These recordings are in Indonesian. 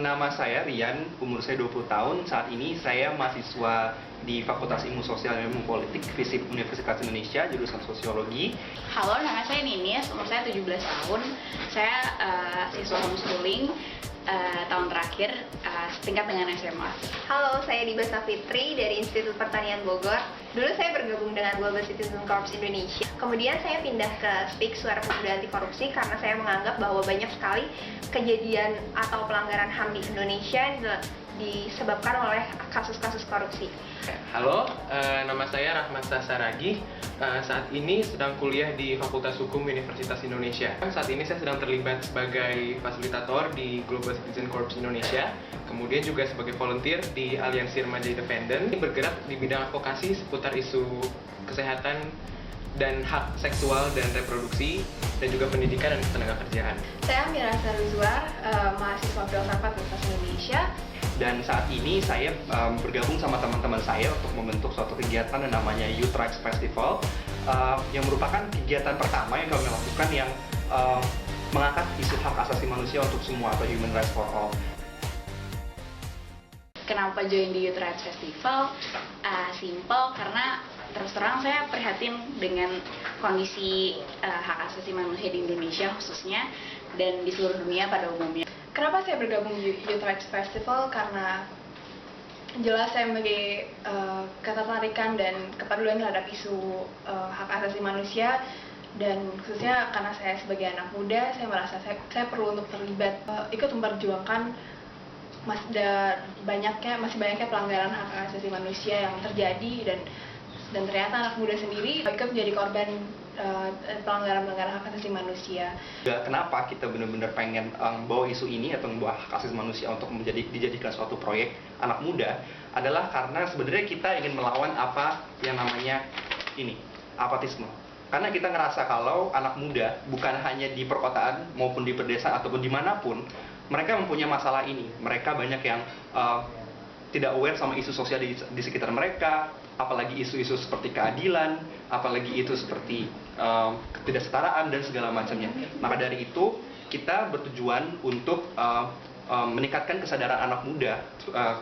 Nama saya Rian, umur saya 20 tahun. Saat ini saya mahasiswa di Fakultas Ilmu Sosial dan Ilmu Politik FISIP Universitas Indonesia, jurusan Sosiologi. Halo, nama saya Ninis, umur saya 17 tahun. Saya siswa homeschooling tahun terakhir setingkat dengan SMA. Halo, saya Diba Safitri dari Institut Pertanian Bogor. Dulu saya bergabung dengan Global Citizen Corps Indonesia. Kemudian saya pindah ke SPIK Suara Pemuda Anti Korupsi karena saya menganggap bahwa banyak sekali kejadian atau pelanggaran HAM di Indonesia yang disebabkan oleh kasus-kasus korupsi. Halo, nama saya Rahmat Saragih. Saat ini sedang kuliah di Fakultas Hukum Universitas Indonesia. Saat ini saya sedang terlibat sebagai fasilitator di Global Citizen Corps Indonesia, kemudian juga sebagai volunteer di Aliansi Remaja Independen, bergerak di bidang advokasi seputar isu kesehatan dan hak seksual dan reproduksi, dan juga pendidikan dan ketenagakerjaan. Saya Mira Saruzwar, mahasiswa filsafat Universitas Indonesia. Dan saat ini saya bergabung sama teman-teman saya untuk membentuk suatu kegiatan yang namanya Youth Rights Festival, yang merupakan kegiatan pertama yang kami lakukan yang mengangkat isu hak asasi manusia untuk semua atau human rights for all. Kenapa join di Youth Rights Festival? Simple, karena terus terang saya prihatin dengan kondisi hak asasi manusia di Indonesia khususnya dan di seluruh dunia pada umumnya. Kenapa saya bergabung di Youth Rights Festival? Karena jelas saya memiliki ketertarikan dan kepedulian terhadap isu hak asasi manusia, dan khususnya karena saya sebagai anak muda, saya merasa saya perlu untuk terlibat, ikut memperjuangkan masih banyaknya pelanggaran hak asasi manusia yang terjadi, dan ternyata anak muda sendiri ikut menjadi korban pelanggaran hak asasi manusia. Kenapa kita benar-benar pengen bawa isu ini atau membawa hak asasi manusia untuk dijadikan suatu proyek anak muda adalah karena sebenarnya kita ingin melawan apa yang namanya apatisme. Karena kita ngerasa kalau anak muda bukan hanya di perkotaan maupun di pedesaan ataupun dimanapun, mereka mempunyai masalah ini. Mereka banyak yang tidak aware sama isu sosial di sekitar mereka, apalagi isu-isu seperti keadilan, apalagi itu seperti ketidaksetaraan dan segala macamnya. Maka dari itu kita bertujuan untuk meningkatkan kesadaran anak muda,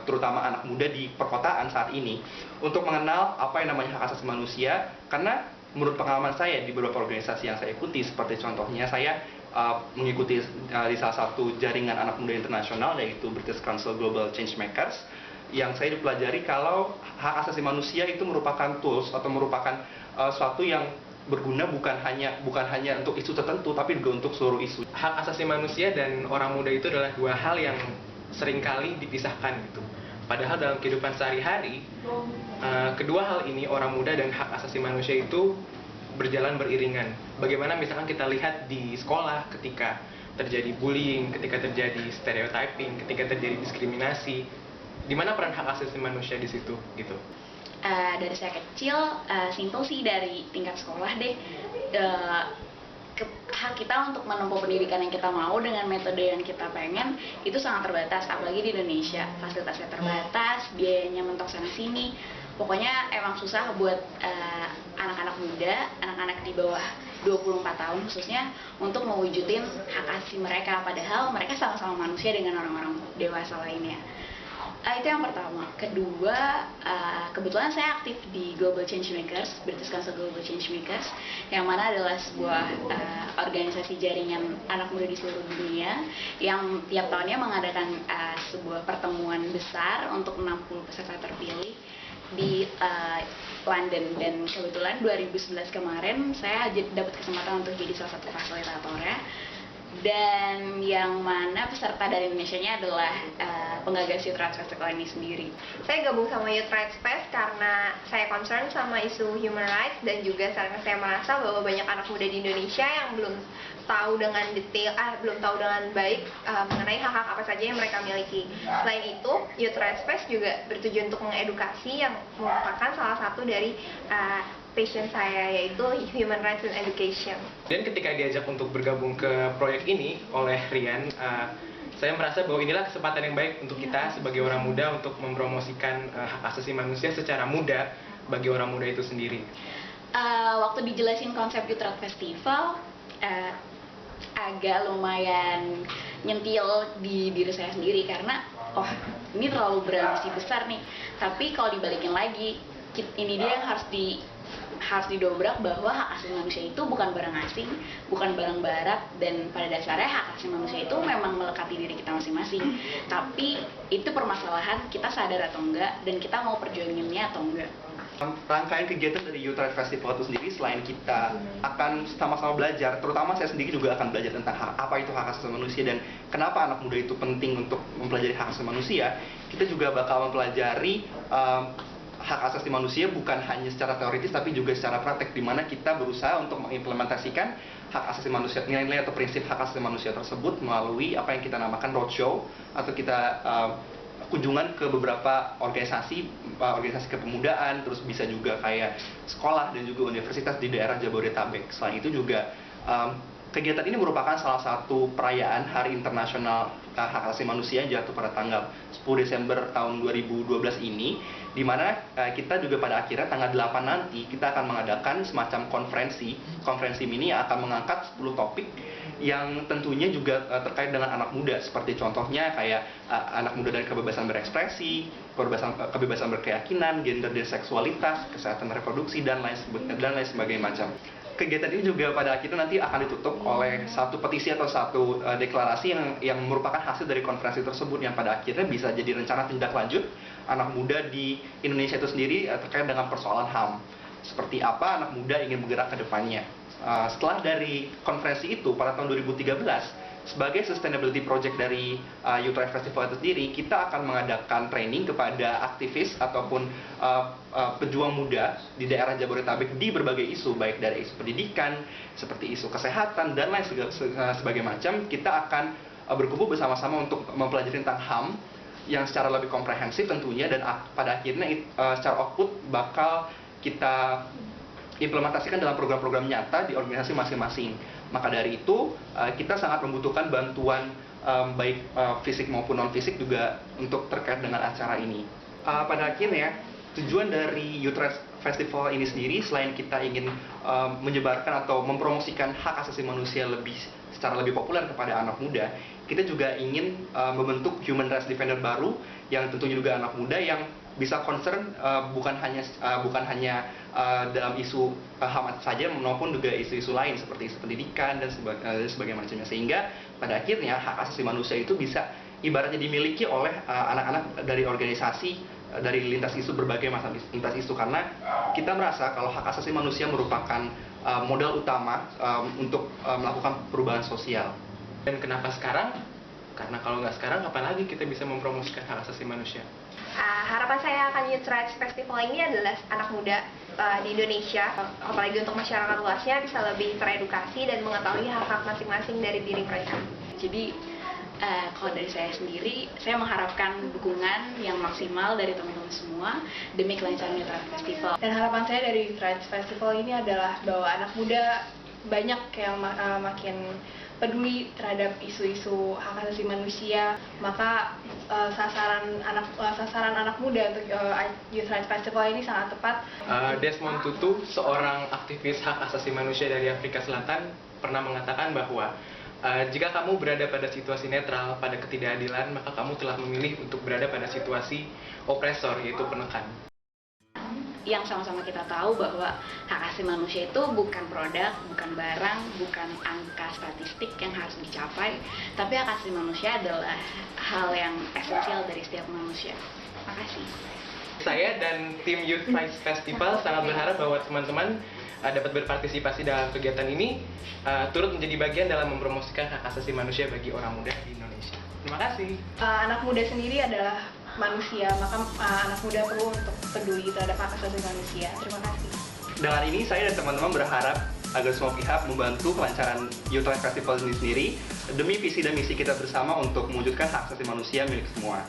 terutama anak muda di perkotaan saat ini, untuk mengenal apa yang namanya hak asasi manusia. Karena menurut pengalaman saya di beberapa organisasi yang saya ikuti, seperti contohnya saya mengikuti di salah satu jaringan anak muda internasional, yaitu British Council Global Changemakers, yang saya dipelajari kalau hak asasi manusia itu merupakan tools atau merupakan suatu yang berguna bukan hanya untuk isu tertentu, tapi juga untuk seluruh isu. Hak asasi manusia dan orang muda itu adalah dua hal yang seringkali dipisahkan gitu. Padahal dalam kehidupan sehari-hari, kedua hal ini, orang muda dan hak asasi manusia, itu berjalan beriringan. Bagaimana misalkan kita lihat di sekolah ketika terjadi bullying, ketika terjadi stereotyping, ketika terjadi diskriminasi, di mana peran hak asasi manusia di situ gitu. Dari saya kecil, simple sih dari tingkat sekolah deh. Hak kita untuk menempuh pendidikan yang kita mau dengan metode yang kita pengen itu sangat terbatas, apalagi di Indonesia. Fasilitasnya terbatas, biayanya mentok sana sini. Pokoknya emang susah buat anak-anak muda, anak-anak di bawah 24 tahun khususnya, untuk mewujudin hak asasi mereka, padahal mereka sama-sama manusia dengan orang-orang dewasa lainnya. Itu yang pertama. Kedua, kebetulan saya aktif di Global Changemakers, British Council Global Changemakers, yang mana adalah sebuah organisasi jaringan anak muda di seluruh dunia yang tiap tahunnya mengadakan sebuah pertemuan besar untuk 60 peserta terpilih di London. Dan kebetulan 2011 kemarin saya dapat kesempatan untuk jadi salah satu fasilitatornya, dan yang mana peserta dari Indonesia-nya adalah penggagas Youth Rights Festival ini sendiri. Saya gabung sama Youth Rights Fest karena saya concern sama isu human rights, dan juga karena saya merasa bahwa banyak anak muda di Indonesia yang belum tahu dengan detail, belum tahu dengan baik mengenai hak-hak apa saja yang mereka miliki. Selain itu, Youth Rights Fest juga bertujuan untuk mengedukasi, yang merupakan salah satu dari passion saya, yaitu Human Rights and Education. Dan ketika diajak untuk bergabung ke proyek ini oleh Rian, saya merasa bahwa inilah kesempatan yang baik untuk kita sebagai orang muda untuk mempromosikan hak asasi manusia secara muda bagi orang muda itu sendiri. Waktu dijelasin konsep Youth Rights Festival, agak lumayan nyentil di diri saya sendiri karena oh ini terlalu berambisi besar nih. Tapi kalau dibalikin lagi, ini dia yang harus didobrak bahwa hak asasi manusia itu bukan barang asing, bukan barang barat, dan pada dasarnya hak asasi manusia itu memang melekat di diri kita masing-masing. Tapi itu permasalahan kita sadar atau enggak, dan kita mau perjuanginnya atau enggak. Rangkaian kegiatan dari Youth Rights Festival itu sendiri, selain kita akan sama-sama belajar, terutama saya sendiri juga akan belajar tentang apa itu hak asasi manusia dan kenapa anak muda itu penting untuk mempelajari hak asasi manusia, kita juga bakal mempelajari hak asasi manusia bukan hanya secara teoritis tapi juga secara praktek, di mana kita berusaha untuk mengimplementasikan hak asasi manusia, nilai-nilai atau prinsip hak asasi manusia tersebut melalui apa yang kita namakan roadshow, atau kita kunjungan ke beberapa organisasi kepemudaan, terus bisa juga kayak sekolah dan juga universitas di daerah Jabodetabek. Selain itu juga kegiatan ini merupakan salah satu perayaan Hari Internasional Hak Asasi Manusia yang jatuh pada tanggal 10 Desember tahun 2012 ini, di mana kita juga pada akhirnya tanggal 8 nanti kita akan mengadakan semacam konferensi mini yang akan mengangkat 10 topik yang tentunya juga terkait dengan anak muda, seperti contohnya kayak anak muda dan kebebasan berekspresi, kebebasan berkeyakinan, gender dan seksualitas, kesehatan reproduksi, dan lain sebagainya macam. Kegiatan ini juga pada akhirnya nanti akan ditutup oleh satu petisi atau satu deklarasi yang merupakan hasil dari konferensi tersebut, yang pada akhirnya bisa jadi rencana tindak lanjut anak muda di Indonesia itu sendiri terkait dengan persoalan HAM. Seperti apa anak muda ingin bergerak ke depannya. Setelah dari konferensi itu pada tahun 2013, sebagai sustainability project dari Youth Rights Festival itu sendiri, kita akan mengadakan training kepada aktivis ataupun pejuang muda di daerah Jabodetabek di berbagai isu, baik dari isu pendidikan, seperti isu kesehatan, dan lain sebagainya macam. Kita akan berkumpul bersama-sama untuk mempelajari tentang HAM yang secara lebih komprehensif tentunya, dan pada akhirnya secara output bakal kita implementasikan dalam program-program nyata di organisasi masing-masing. Maka dari itu kita sangat membutuhkan bantuan baik fisik maupun non fisik juga untuk terkait dengan acara ini. Pada akhirnya tujuan dari Youth Rights Festival ini sendiri, selain kita ingin menyebarkan atau mempromosikan hak asasi manusia secara lebih populer kepada anak muda, kita juga ingin membentuk human rights defender baru yang tentunya juga anak muda yang bisa concern bukan hanya dalam isu HAM saja, maupun juga isu-isu lain seperti isu pendidikan dan sebagainya macamnya, sehingga pada akhirnya hak asasi manusia itu bisa ibaratnya dimiliki oleh anak-anak dari organisasi dari lintas isu, berbagai macam lintas isu, karena kita merasa kalau hak asasi manusia merupakan modal utama untuk melakukan perubahan sosial. Dan kenapa sekarang? Karena kalau nggak sekarang, kapan lagi kita bisa mempromosikan hak asasi manusia? Harapan saya akan Youth Rights Festival ini adalah anak muda di Indonesia, apalagi untuk masyarakat luasnya, bisa lebih teredukasi dan mengetahui hak-hak masing-masing dari diri mereka. Jadi kalau dari saya sendiri, saya mengharapkan dukungan yang maksimal dari teman-teman semua demi kelancaran Youth Rights Festival. Dan harapan saya dari Youth Rights Festival ini adalah bahwa anak muda banyak yang makin peduli terhadap isu-isu hak asasi manusia, maka sasaran anak muda untuk Youth Rights Festival ini sangat tepat. Desmond Tutu, seorang aktivis hak asasi manusia dari Afrika Selatan, pernah mengatakan bahwa jika kamu berada pada situasi netral, pada ketidakadilan, maka kamu telah memilih untuk berada pada situasi opresor, yaitu penekan. Yang sama-sama kita tahu bahwa hak asasi manusia itu bukan produk, bukan barang, bukan angka statistik yang harus dicapai, tapi hak asasi manusia adalah hal yang esensial dari setiap manusia. Makasih. Saya dan tim Youth Rights Festival sangat berharap bahwa teman-teman dapat berpartisipasi dalam kegiatan ini, turut menjadi bagian dalam mempromosikan hak asasi manusia bagi orang muda di Indonesia. Terima kasih. Anak muda sendiri adalah manusia, maka anak muda perlu untuk peduli terhadap hak asasi manusia. Terima kasih. Dengan ini saya dan teman-teman berharap agar semua pihak membantu kelancaran Youth Rights Festival ini sendiri demi visi dan misi kita bersama untuk mewujudkan hak asasi manusia milik semua.